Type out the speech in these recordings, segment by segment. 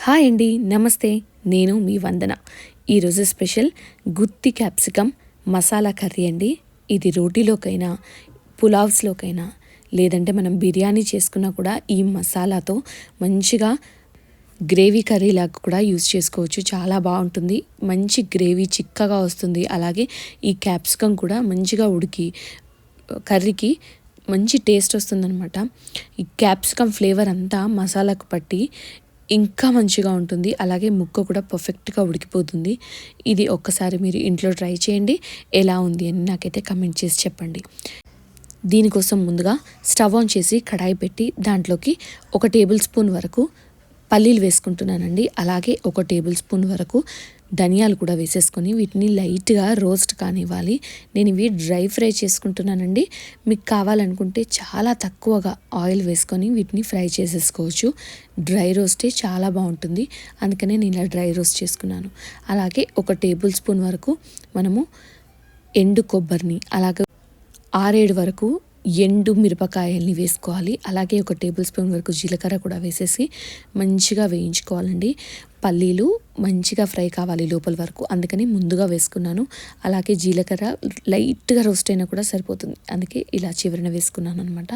Hi అండి, నమస్తే. నేను మీ వందన. ఈరోజు స్పెషల్ గుత్తి క్యాప్సికమ్ మసాలా కర్రీ అండి. ఇది రోటీలోకైనా, పులావ్స్లోకైనా, లేదంటే మనం బిర్యానీ చేసుకున్నా కూడా ఈ మసాలాతో మంచిగా గ్రేవీ కర్రీలాగా కూడా యూస్ చేసుకోవచ్చు. చాలా బాగుంటుంది. మంచి గ్రేవీ చిక్కగా వస్తుంది. అలాగే ఈ క్యాప్సికమ్ కూడా మంచిగా ఉడికి కర్రీకి మంచి టేస్ట్ వస్తుందన్నమాట. ఈ క్యాప్సికమ్ ఫ్లేవర్ అంతా మసాలాకు పట్టి ఇంకా మంచిగా ఉంటుంది. అలాగే ముక్క కూడా పర్ఫెక్ట్గా ఉడికిపోతుంది. ఇది ఒక్కసారి మీరు ఇంట్లో ట్రై చేయండి. ఎలా ఉంది అని నాకైతే కమెంట్ చేసి చెప్పండి. దీనికోసం ముందుగా స్టవ్ ఆన్ చేసి కడాయి పెట్టి దాంట్లోకి 1 టేబుల్ స్పూన్ వరకు పల్లీలు వేసుకుంటున్నానండి. అలాగే 1 టేబుల్ స్పూన్ వరకు ధనియాలు కూడా వేసేసుకొని వీటిని లైట్గా రోస్ట్ కానివ్వాలి. నేను ఇవి డ్రై ఫ్రై చేసుకుంటున్నానండి. మీకు కావాలనుకుంటే చాలా తక్కువగా ఆయిల్ వేసుకొని వీటిని ఫ్రై చేసేసుకోవచ్చు. డ్రై రోస్టే చాలా బాగుంటుంది. అందుకనే నేను ఇలా డ్రై రోస్ట్ చేసుకున్నాను. అలాగే 1 టేబుల్ స్పూన్ వరకు మనము ఎండు కొబ్బరిని, అలాగే 6-7 వరకు ఎండు మిరపకాయల్ని వేసుకోవాలి. అలాగే 1 టేబుల్ స్పూన్ వరకు జీలకర్ర కూడా వేసేసి మంచిగా వేయించుకోవాలండి. పల్లీలు మంచిగా ఫ్రై కావాలి లోపల వరకు, అందుకని ముందుగా వేసుకున్నాను. అలాగే జీలకర్ర లైట్గా రోస్ట్ అయినా కూడా సరిపోతుంది, అందుకే ఇలా చివరిన వేసుకున్నాను అనమాట.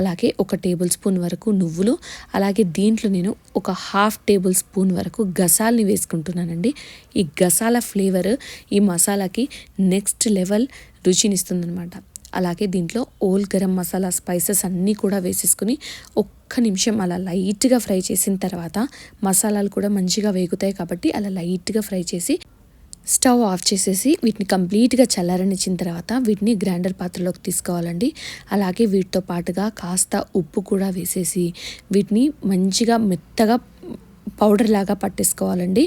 అలాగే 1 టేబుల్ స్పూన్ వరకు నువ్వులు, అలాగే దీంట్లో నేను 1/2 టేబుల్ స్పూన్ వరకు గసాల్ని వేసుకుంటున్నానండి. ఈ గసాల ఫ్లేవర్ ఈ మసాలాకి నెక్స్ట్ లెవెల్ రుచినిస్తుందనమాట. అలాగే దీంట్లో ఓల్ గరం మసాలా స్పైసెస్ అన్నీ కూడా వేసేసుకుని 1 నిమిషం అలా లైట్గా ఫ్రై చేసిన తర్వాత మసాలాలు కూడా మంచిగా వేగుతాయి కాబట్టి అలా లైట్గా ఫ్రై చేసి స్టవ్ ఆఫ్ చేసేసి వీటిని కంప్లీట్గా చల్లారనిచ్చిన తర్వాత వీటిని గ్రైండర్ పాత్రలోకి తీసుకోవాలండి. అలాగే వీటితో పాటుగా కాస్త ఉప్పు కూడా వేసేసి వీటిని మంచిగా మెత్తగా పౌడర్ లాగా పట్టేసుకోవాలండి.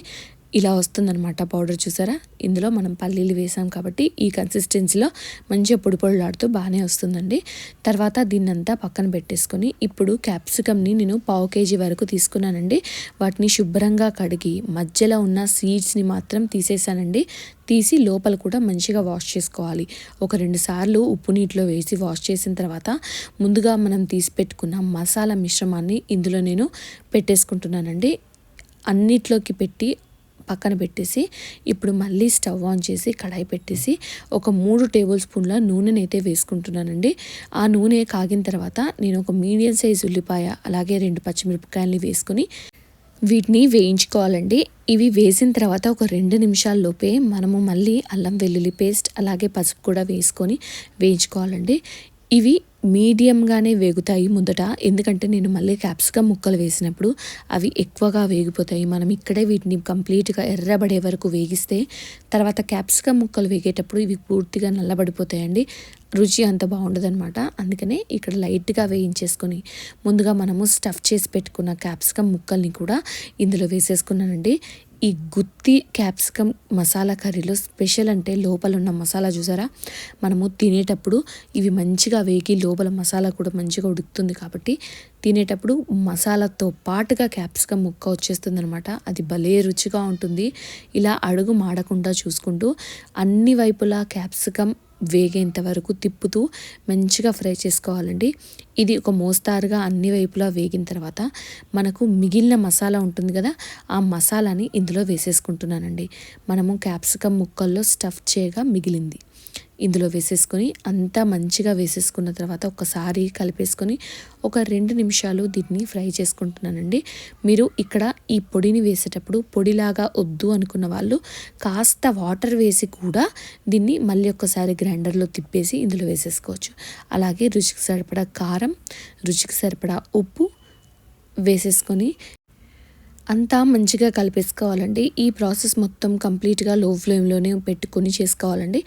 ఇలా వస్తుందన్నమాట పౌడర్, చూసారా? ఇందులో మనం పల్లీలు వేసాం కాబట్టి ఈ కన్సిస్టెన్సీలో మంచిగా పొడి పొడిలాడుతూ బాగానే వస్తుందండి. తర్వాత దీన్నంతా పక్కన పెట్టేసుకొని ఇప్పుడు క్యాప్సికమ్ని నేను 1/2 కేజీ వరకు తీసుకున్నానండి. వాటిని శుభ్రంగా కడిగి మధ్యలో ఉన్న సీడ్స్ని మాత్రం తీసేసానండి. తీసి లోపల కూడా మంచిగా వాష్ చేసుకోవాలి. 1-2 సార్లు ఉప్పు నీటిలో వేసి వాష్ చేసిన తర్వాత ముందుగా మనం తీసి పెట్టుకున్న మసాలా మిశ్రమాన్ని ఇందులో నేను పెట్టేసుకుంటున్నానండి. అన్నిట్లోకి పెట్టి పక్కన పెట్టేసి ఇప్పుడు మళ్ళీ స్టవ్ ఆన్ చేసి కడాయి పెట్టేసి 3 టేబుల్ స్పూన్ల నూనెనైతే వేసుకుంటున్నానండి. ఆ నూనె కాగిన తర్వాత నేను 1 మీడియం సైజ్ ఉల్లిపాయ, అలాగే 2 పచ్చిమిరపకాయలని వేసుకొని వీటిని వేయించుకోవాలండి. ఇవి వేసిన తర్వాత 2 నిమిషాల లోపే మనము మళ్ళీ అల్లం వెల్లుల్లి పేస్ట్, అలాగే పసుపు కూడా వేసుకొని వేయించుకోవాలండి. ఇవి మీడియంగానే వేగుతాయి ముందట, ఎందుకంటే నేను మళ్ళీ క్యాప్సికమ్ ముక్కలు వేసినప్పుడు అవి ఎక్కువగా వేగిపోతాయి. మనం ఇక్కడే వీటిని కంప్లీట్గా ఎర్రబడే వరకు వేగిస్తే తర్వాత క్యాప్సికమ్ ముక్కలు వేగేటప్పుడు ఇవి పూర్తిగా నల్లబడిపోతాయండి. రుచి అంత బాగుండదనమాట. అందుకనే ఇక్కడ లైట్గా వేయించేసుకొని ముందుగా మనము స్టఫ్ చేసి పెట్టుకున్న క్యాప్సికమ్ ముక్కల్ని కూడా ఇందులో వేసేసుకున్నానండి. ఈ గుత్తి క్యాప్సికమ్ మసాలా కర్రీలో స్పెషల్ అంటే లోపల ఉన్న మసాలా, చూసారా? మనము తినేటప్పుడు ఇవి మంచిగా వేగి లోపల మసాలా కూడా మంచిగా ఉడుకుతుంది కాబట్టి తినేటప్పుడు మసాలాతో పాటుగా క్యాప్సికమ్ ముక్క వచ్చేస్తుంది అనమాట. అది భలే రుచిగా ఉంటుంది. ఇలా అడుగు మాడకుండా చూసుకుంటూ అన్ని వైపులా క్యాప్సికమ్ వేగేంత వరకు తిప్పుతూ మంచిగా ఫ్రై చేసుకోవాలండి. ఇది ఒక మోస్తారుగా అన్ని వైపులా వేగిన తర్వాత మనకు మిగిలిన మసాలా ఉంటుంది కదా, ఆ మసాలాని ఇందులో వేసేసుకుంటున్నానండి. మనము క్యాప్సికమ్ ముక్కల్లో స్టఫ్ చేయగా మిగిలింది ఇందులో వేసేసుకొని అంతా మంచిగా వేసేసుకున్న తర్వాత ఒకసారి కలిపేసుకొని 2 నిమిషాలు దీన్ని ఫ్రై చేసుకుంటున్నానండి. మీరు ఇక్కడ ఈ పొడిని వేసేటప్పుడు పొడిలాగా వద్దు అనుకున్న వాళ్ళు కాస్త వాటర్ వేసి కూడా దీన్ని మళ్ళీ ఒకసారి గ్రైండర్లో తిప్పేసి ఇందులో వేసేసుకోవచ్చు. అలాగే రుచికి సరిపడా కారం, రుచికి సరిపడా ఉప్పు వేసేసుకొని అంతా మంచిగా కలిపేసుకోవాలండి. ఈ ప్రాసెస్ మొత్తం కంప్లీట్గా లో ఫ్లేమ్లోనే పెట్టుకొని చేసుకోవాలండి.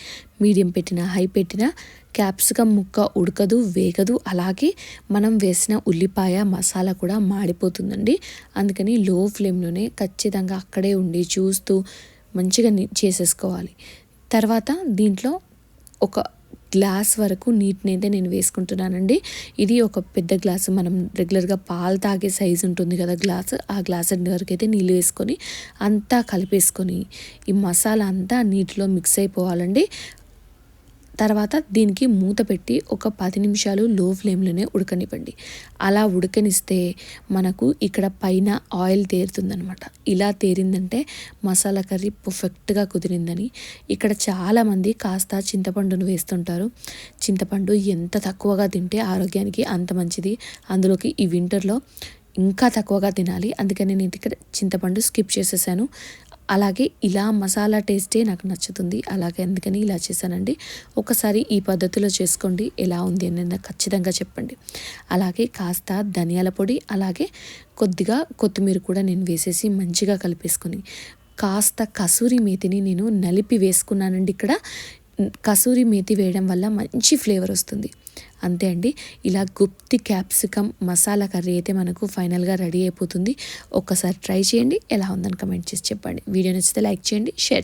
మీడియం పెట్టినా, హై పెట్టినా క్యాప్సికమ్ ముక్క ఉడకదు, వేగదు. అలాగే మనం వేసిన ఉల్లిపాయ మసాలా కూడా మాడిపోతుందండి. అందుకని లో ఫ్లేమ్లోనే ఖచ్చితంగా అక్కడే ఉండి చూస్తూ మంచిగా చేసేసుకోవాలి. తర్వాత దీంట్లో 1 గ్లాస్ వరకు నీటిని అయితే నేను వేసుకుంటున్నానండి. ఇది ఒక పెద్ద గ్లాసు, మనం రెగ్యులర్గా పాలు తాగే సైజు ఉంటుంది కదా గ్లాసు, ఆ గ్లాస్ వరకు అయితే నీళ్ళు వేసుకొని అంతా కలిపేసుకొని ఈ మసాలా అంతా నీటిలో మిక్స్ అయిపోవాలండి. తర్వాత దీనికి మూత పెట్టి ఒక 10 నిమిషాలు లో ఫ్లేమ్లోనే ఉడకనివ్వండి. అలా ఉడకనిస్తే మనకు ఇక్కడ పైన ఆయిల్ తేరుతుందనమాట. ఇలా తేరిందంటే మసాలా కర్రీ పర్ఫెక్ట్గా కుదిరిందని. ఇక్కడ చాలామంది కాస్త చింతపండును వేస్తుంటారు. చింతపండు ఎంత తక్కువగా తింటే ఆరోగ్యానికి అంత మంచిది. అందులోకి ఈ వింటర్లో ఇంకా తక్కువగా తినాలి. అందుకని నేను ఇక్కడ చింతపండు స్కిప్ చేసేసాను. అలాగే ఇలా మసాలా టేస్టే నాకు నచ్చుతుంది. అలాగే అందుకని ఇలా చేశానండి. ఒకసారి ఈ పద్ధతిలో చేసుకోండి, ఎలా ఉంది అనేది నాకు ఖచ్చితంగా చెప్పండి. అలాగే కాస్త ధనియాల పొడి, అలాగే కొద్దిగా కొత్తిమీర కూడా నేను వేసేసి మంచిగా కలిపేసుకొని కాస్త కసూరి మేతిని నేను నలిపి వేసుకున్నానండి. ఇక్కడ కసూరి మేతి వేయడం వల్ల మంచి ఫ్లేవర్ వస్తుంది. అంతే అండి. ఇలా గుత్తి క్యాప్సికమ్ మసాలా కర్రీ అయితే మనకు ఫైనల్గా రెడీ అయిపోతుంది. ఒక్కసారి ట్రై చేయండి, ఎలా ఉందని కమెంట్ చేసి చెప్పండి. వీడియో నచ్చితే లైక్ చేయండి, షేర్ చేయండి.